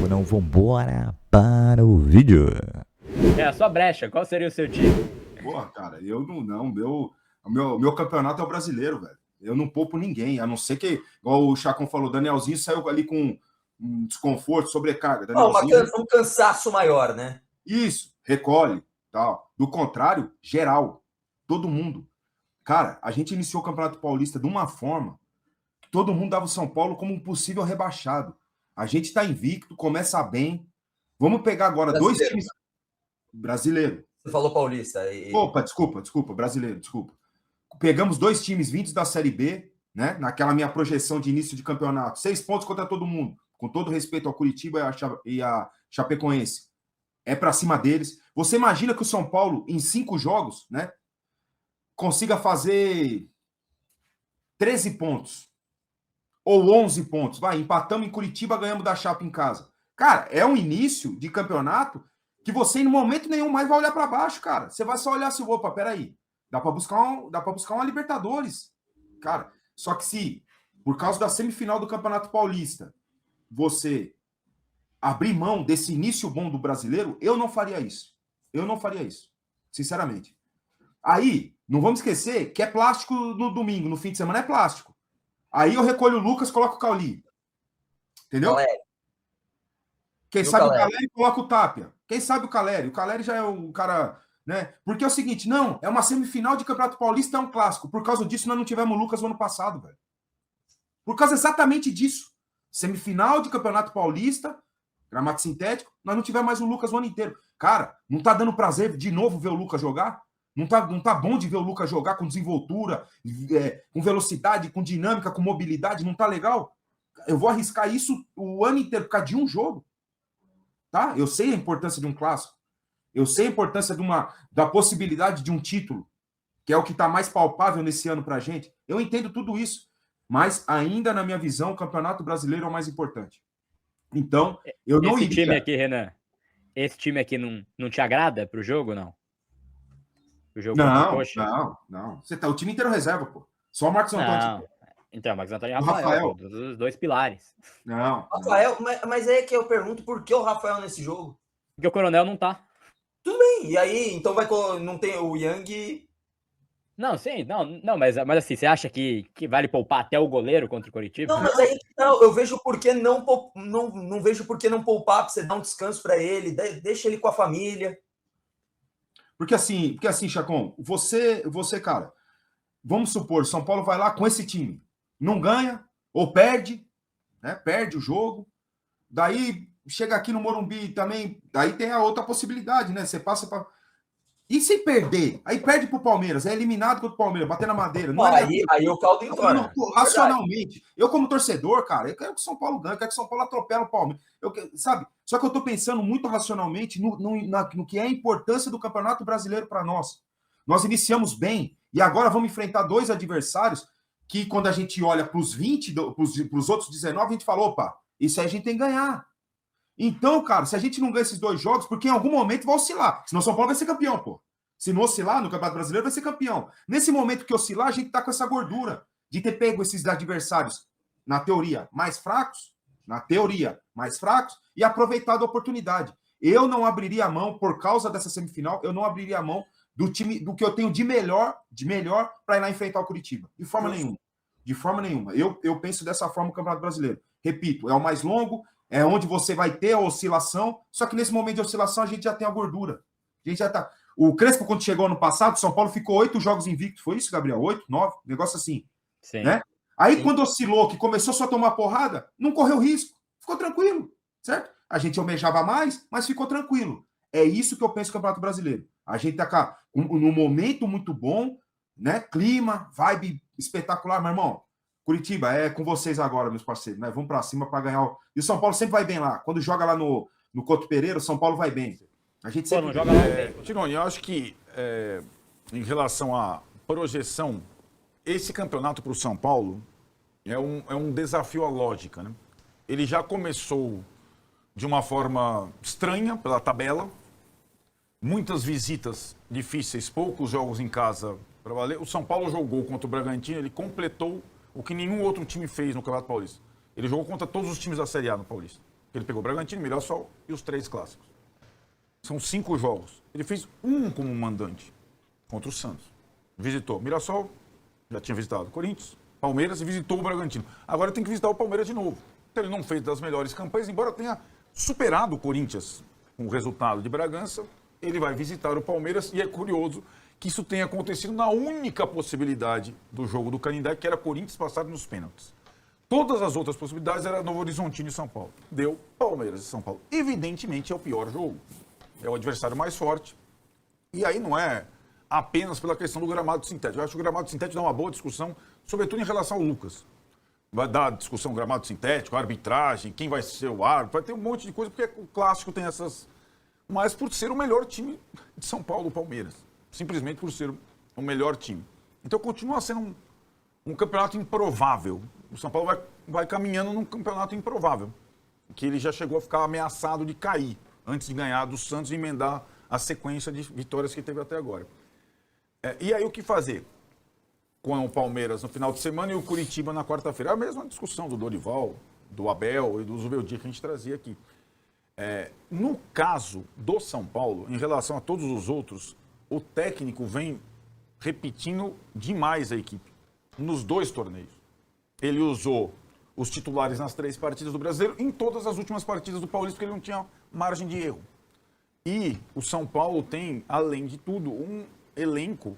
tempo não, vambora para o vídeo. É a sua brecha, qual seria o seu time? Porra, cara, eu não. Meu campeonato é o brasileiro, velho. Eu não poupo ninguém, a não ser que, igual o Chacon falou, Danielzinho saiu ali com um desconforto, sobrecarga. Danielzinho, um cansaço maior, né? Isso, recolhe, tal. Do contrário, geral, todo mundo. Cara, a gente iniciou o Campeonato Paulista de uma forma que todo mundo dava o São Paulo como um possível rebaixado. A gente tá invicto, começa bem. Vamos pegar agora dois times brasileiros. Você falou paulista. Opa, desculpa, brasileiro, desculpa. Pegamos dois times vindos da Série B, né? Naquela minha projeção de início de campeonato. 6 pontos contra todo mundo. Com todo respeito ao Curitiba e a Chapecoense. É para cima deles. Você imagina que o São Paulo, em 5 jogos, né? Consiga fazer 13 pontos. Ou 11 pontos. Vai, empatamos em Curitiba, ganhamos da Chape em casa. Cara, é um início de campeonato que você, em momento nenhum, mais vai olhar para baixo, cara. Você vai só olhar assim, opa, peraí. Dá para buscar uma Libertadores. Cara, só que se, por causa da semifinal do Campeonato Paulista, você abrir mão desse início bom do brasileiro, eu não faria isso. Eu não faria isso. Sinceramente. Aí, não vamos esquecer que é plástico no domingo, no fim de semana é plástico. Aí eu recolho o Lucas, coloco o Cauli. Entendeu? Caleri. Quem sabe o Caleri coloca o Tapia. Quem sabe o Caleri? O Caleri já é um cara... Né? Porque é o seguinte, não, é uma semifinal de Campeonato Paulista, é um clássico. Por causa disso, nós não tivemos o Lucas no ano passado, velho. Por causa exatamente disso. Semifinal de Campeonato Paulista, gramado sintético, nós não tivemos mais o Lucas o ano inteiro. Cara, não tá dando prazer de novo ver o Lucas jogar? Não tá bom de ver o Lucas jogar com desenvoltura, com velocidade, com dinâmica, com mobilidade? Não tá legal? Eu vou arriscar isso o ano inteiro por causa de um jogo. Tá? Eu sei a importância de um clássico. Eu sei a importância da possibilidade de um título, que é o que está mais palpável nesse ano para a gente. Eu entendo tudo isso, mas ainda na minha visão, o Campeonato Brasileiro é o mais importante. Então, eu não iria... Esse time aqui, Renan, esse time aqui não te agrada para o jogo, não? O jogo não. Você tá o time inteiro reserva, pô. Só o Marcos Antônio. Então, Marcos Antônio e Rafael, pô, dos dois pilares. Não. Rafael, mas é que eu pergunto por que o Rafael nesse jogo? Porque o Coronel não tá. Tudo bem, e aí, então não tem o Yang... Não, sim, não, mas assim, você acha que vale poupar até o goleiro contra o Coritiba? Não, mas aí não, eu vejo por que não vejo por que não poupar, pra você dar um descanso para ele, deixa ele com a família. Porque assim, Chacon, você, cara, vamos supor, São Paulo vai lá com esse time, não ganha ou perde, né? Perde o jogo, daí chega aqui no Morumbi também, daí tem a outra possibilidade, né? Você passa para... E se perder? Aí perde pro Palmeiras, é eliminado contra o Palmeiras, bater na madeira. Não aí o caldo entorna. Racionalmente, eu como torcedor, cara, eu quero que o São Paulo ganhe, eu quero que o São Paulo atropele o Palmeiras. Sabe? Só que eu tô pensando muito racionalmente no que é a importância do Campeonato Brasileiro para nós. Nós iniciamos bem e agora vamos enfrentar 2 adversários que, quando a gente olha para os 20, para os outros 19, a gente fala, opa, isso aí a gente tem que ganhar. Então, cara, se a gente não ganha esses 2 jogos, porque em algum momento vai oscilar. Senão o São Paulo vai ser campeão, pô. Se não oscilar no Campeonato Brasileiro, vai ser campeão. Nesse momento que oscilar, a gente tá com essa gordura de ter pego esses adversários, na teoria, mais fracos, e aproveitado a oportunidade. Eu não abriria a mão, por causa dessa semifinal, eu não abriria a mão do time, do que eu tenho de melhor para ir lá enfrentar o Curitiba. De forma nenhuma. De forma nenhuma. Eu penso dessa forma o Campeonato Brasileiro. Repito, é o mais longo, é onde você vai ter a oscilação, só que nesse momento de oscilação a gente já tem a gordura. A gente já tá... O Crespo, quando chegou ano passado, São Paulo ficou 8 jogos invicto. Foi isso, Gabriel? 8, 9? Negócio assim. Sim. Né? Aí, quando oscilou, que começou só a tomar porrada, não correu risco. Ficou tranquilo, certo? A gente almejava mais, mas ficou tranquilo. É isso que eu penso do Campeonato Brasileiro. A gente tá cá num momento muito bom, né? Clima, vibe espetacular, meu irmão. Curitiba, é com vocês agora, meus parceiros, né? Vamos para cima para ganhar. E o São Paulo sempre vai bem lá. Quando joga lá no Couto Pereira, o São Paulo vai bem. A gente sempre... não joga lá. Tironi, eu acho que em relação à projeção, esse campeonato para o São Paulo é um desafio à lógica, né? Ele já começou de uma forma estranha pela tabela, muitas visitas difíceis, poucos jogos em casa para valer. O São Paulo jogou contra o Bragantino, ele completou o que nenhum outro time fez no Campeonato Paulista. Ele jogou contra todos os times da Série A no Paulista. Ele pegou Bragantino, Mirassol e os 3 clássicos. São 5 jogos. Ele fez um como mandante contra o Santos. Visitou Mirassol, já tinha visitado Corinthians, Palmeiras e visitou o Bragantino. Agora tem que visitar o Palmeiras de novo. Então ele não fez das melhores campanhas, embora tenha superado o Corinthians com o resultado de Bragança, ele vai visitar o Palmeiras e é curioso que isso tenha acontecido na única possibilidade do jogo do Canindé, que era Corinthians passado nos pênaltis. Todas as outras possibilidades eram Novo Horizontino e São Paulo. Deu Palmeiras e São Paulo. Evidentemente é o pior jogo. É o adversário mais forte. E aí não é apenas pela questão do gramado sintético. Eu acho que o gramado sintético dá uma boa discussão, sobretudo em relação ao Lucas. Vai dar discussão gramado sintético, arbitragem, quem vai ser o árbitro, vai ter um monte de coisa, porque o clássico tem essas... Mas por ser o melhor time de São Paulo, o Palmeiras. Simplesmente por ser o melhor time. Então continua sendo um campeonato improvável. O São Paulo vai caminhando num campeonato improvável. Que ele já chegou a ficar ameaçado de cair antes de ganhar do Santos e emendar a sequência de vitórias que teve até agora. E aí o que fazer com o Palmeiras no final de semana e o Curitiba na quarta-feira? A mesma discussão do Dorival, do Abel e do Zubeldia que a gente trazia aqui. No caso do São Paulo, em relação a todos os outros, o técnico vem repetindo demais a equipe nos 2 torneios. Ele usou os titulares nas 3 partidas do Brasileiro, em todas as últimas partidas do Paulista, porque ele não tinha margem de erro. E o São Paulo tem, além de tudo, um elenco,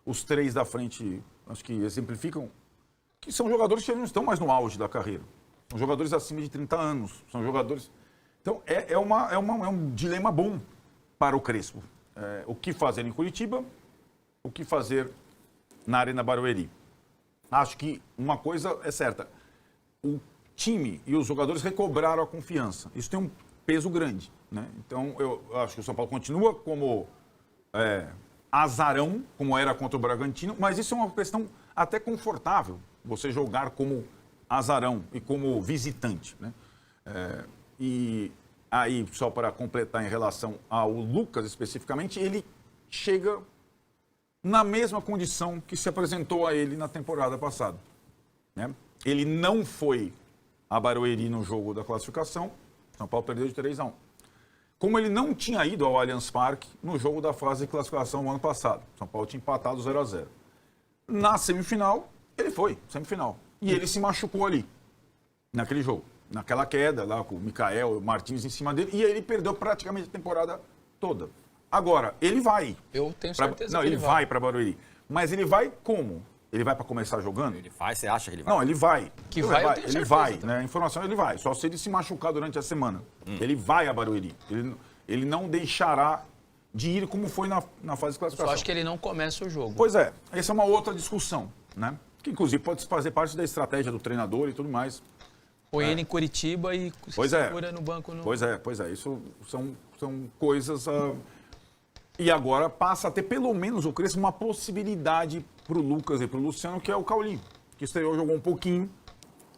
os 3 da frente, acho que exemplificam, que são jogadores que não estão mais no auge da carreira. São jogadores acima de 30 anos, são jogadores... Então, é um dilema bom para o Crespo. O que fazer em Curitiba, o que fazer na Arena Barueri. Acho que uma coisa é certa, o time e os jogadores recobraram a confiança. Isso tem um peso grande, né? Então, eu acho que o São Paulo continua como azarão, como era contra o Bragantino, mas isso é uma questão até confortável, você jogar como azarão e como visitante, né? E aí, só para completar em relação ao Lucas especificamente, ele chega na mesma condição que se apresentou a ele na temporada passada, né? Ele não foi a Barueri no jogo da classificação, São Paulo perdeu de 3-1. Como ele não tinha ido ao Allianz Parque no jogo da fase de classificação no ano passado, São Paulo tinha empatado 0-0. Na semifinal, ele foi, semifinal. E ele se machucou ali, naquele jogo. Naquela queda lá com o Mikael, o Martins em cima dele, e ele perdeu praticamente a temporada toda. Agora, ele vai. Eu tenho certeza Não, que ele vai para Barueri. Mas ele vai como? Ele vai para começar jogando? Ele vai, você acha que ele vai? Não, ele vai. Que vai, eu tenho ele certeza vai, também. né? A informação ele vai. Só se ele se machucar durante a semana. Ele vai a Barueri. Ele não deixará de ir como foi na fase de classificação. Só acho que ele não começa o jogo. Pois é, essa é uma outra discussão, né? Que inclusive pode fazer parte da estratégia do treinador e tudo mais. Põe ele em Curitiba e Pois segura no banco. Pois é. Isso são coisas... E agora passa a ter pelo menos o Crespo uma possibilidade para o Lucas e para o Luciano, que é o Cauli, que estreou, jogou um pouquinho,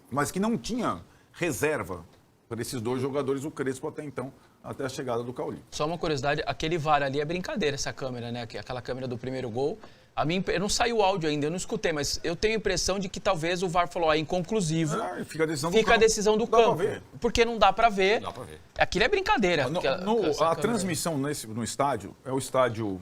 mas que não tinha reserva para esses 2 jogadores, o Crespo até então, até a chegada do Cauli. Só uma curiosidade, aquele VAR ali é brincadeira, essa câmera, né? Aquela câmera do primeiro gol. Eu não saiu o áudio ainda, eu não escutei, mas eu tenho a impressão de que talvez o VAR falou, inconclusivo. Fica a decisão do Fica campo. a decisão do Dá pra campo. ver. Porque não dá pra ver. Dá pra ver. Aquilo é brincadeira. A transmissão no estádio é o estádio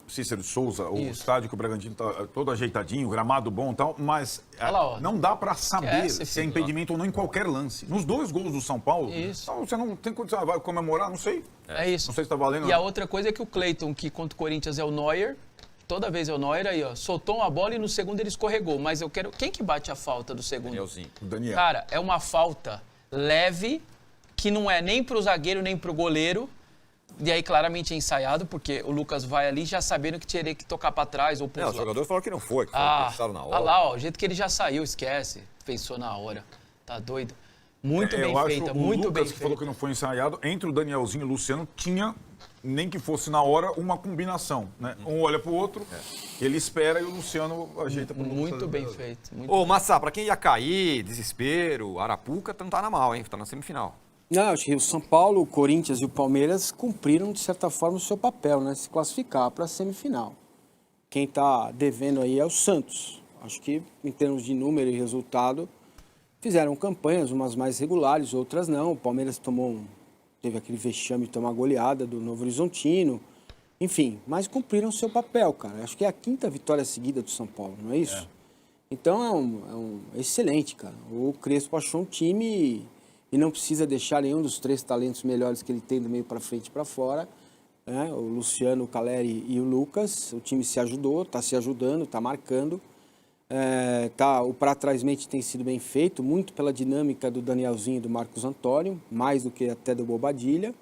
Cícero de Souza, o Isso. estádio que o Bragantino tá todo ajeitadinho, gramado bom e tal, mas Olha lá, ó. não dá para saber Esquece, se é filho. impedimento ou não em qualquer lance. Nos 2 gols do São Paulo, Isso. então, você não tem condição, vai comemorar, não sei. É isso. Não sei se tá valendo. E a outra coisa é que o Cleiton, que contra o Corinthians é o Neuer, toda vez é o Neuer, aí ó, soltou uma bola e no segundo ele escorregou. Mas eu quero... Quem que bate a falta do segundo? Danielzinho. O Daniel. Cara, é uma falta leve, que não é nem pro zagueiro, nem pro goleiro. E aí claramente é ensaiado, porque o Lucas vai ali já sabendo que teria que tocar pra trás ou pro Os lado. jogadores falaram que não foi, que pensaram na hora. Olha lá, ó, o jeito que ele já saiu, esquece. Pensou na hora. Tá doido? Muito bem feita, muito o bem Lucas, que falou feita. que não foi ensaiado, entre o Danielzinho e o Luciano, tinha, nem que fosse na hora, uma combinação, né? Um olha pro outro, ele espera e o Luciano ajeita pro Muito bem feito. Muito Ô, Massa, pra quem ia cair, desespero, Arapuca não tá na mal, hein? Tá na semifinal. Não, acho que o São Paulo, o Corinthians e o Palmeiras cumpriram, de certa forma, o seu papel, né? Se classificar para a semifinal. Quem está devendo aí é o Santos. Acho que, em termos de número e resultado, fizeram campanhas, umas mais regulares, outras não. O Palmeiras teve aquele vexame de tomar goleada do Novo Horizontino. Enfim, mas cumpriram o seu papel, cara. Acho que é a 5ª vitória seguida do São Paulo, não é isso? Então é excelente, cara. O Crespo achou um time e não precisa deixar nenhum dos 3 talentos melhores que ele tem do meio para frente e para fora. Né? O Luciano, o Caleri e o Lucas. O time se ajudou, está se ajudando, está marcando. O para trás mente tem sido bem feito, muito pela dinâmica do Danielzinho e do Marcos Antônio, mais do que até do Bobadilha.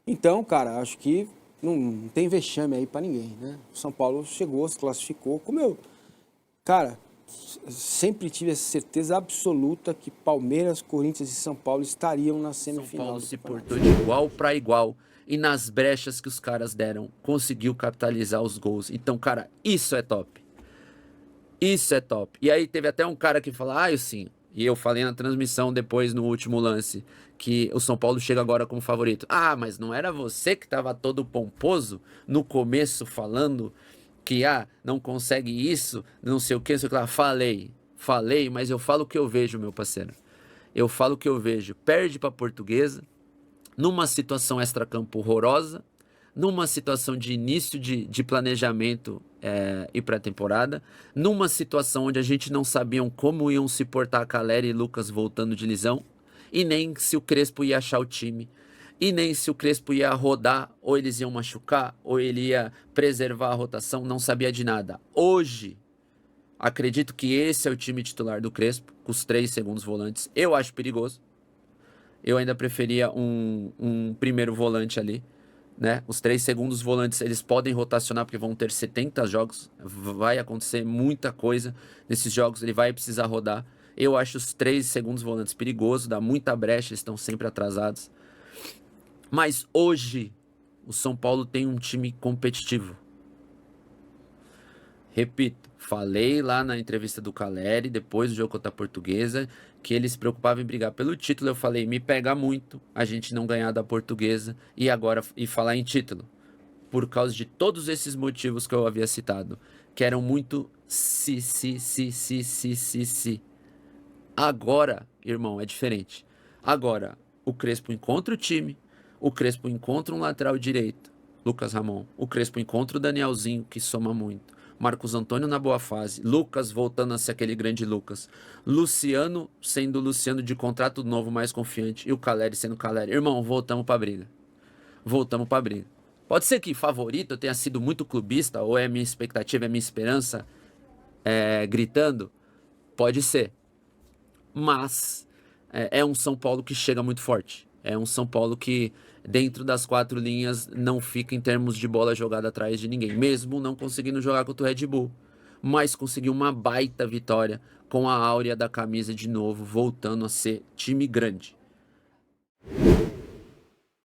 Então, cara, acho que não tem vexame aí para ninguém, né? O São Paulo chegou, se classificou, Cara, sempre tive essa certeza absoluta que Palmeiras, Corinthians e São Paulo estariam na semifinal. São Paulo se portou de igual para igual e nas brechas que os caras deram, conseguiu capitalizar os gols. Então, cara, isso é top. Isso é top. E aí teve até um cara que falou, sim, e eu falei na transmissão depois, no último lance, que o São Paulo chega agora como favorito. Mas não era você que estava todo pomposo no começo falando que, não consegue isso, não sei o que, não sei o que lá. Falei, mas eu falo o que eu vejo, meu parceiro. Eu falo o que eu vejo. Perde para a Portuguesa, numa situação extracampo horrorosa, numa situação de início de planejamento e pré-temporada, numa situação onde a gente não sabia como iam se portar Caleri e Lucas voltando de lesão, e nem se o Crespo ia achar o time, e nem se o Crespo ia rodar, ou eles iam machucar, ou ele ia preservar a rotação, não sabia de nada. Hoje, acredito que esse é o time titular do Crespo, com os 3 segundos volantes. Eu acho perigoso. Eu ainda preferia um primeiro volante ali, né? Os 3 segundos volantes, eles podem rotacionar porque vão ter 70 jogos, vai acontecer muita coisa nesses jogos, ele vai precisar rodar. Eu acho os 3 segundos volantes perigoso, dá muita brecha, eles estão sempre atrasados. Mas hoje, o São Paulo tem um time competitivo. Repito, falei lá na entrevista do Caleri, depois do jogo contra a Portuguesa, que ele se preocupava em brigar pelo título. Eu falei, me pega muito a gente não ganhar da Portuguesa e falar em título. Por causa de todos esses motivos que eu havia citado, que eram muito se. Agora, irmão, é diferente. Agora, o Crespo encontra o time, o Crespo encontra um lateral direito, Lucas Ramon, o Crespo encontra o Danielzinho, que soma muito, Marcos Antônio na boa fase, Lucas voltando a ser aquele grande Lucas, Luciano sendo o Luciano de contrato novo mais confiante, e o Caleri sendo o Caleri. Irmão, voltamos pra briga. Pode ser que favorito eu tenha sido muito clubista, ou é minha expectativa, é minha esperança gritando? Pode ser. Mas é um São Paulo que chega muito forte. É um São Paulo que, dentro das 4 linhas, não fica em termos de bola jogada atrás de ninguém. Mesmo não conseguindo jogar contra o Red Bull. Mas conseguiu uma baita vitória com a áurea da camisa de novo, voltando a ser time grande.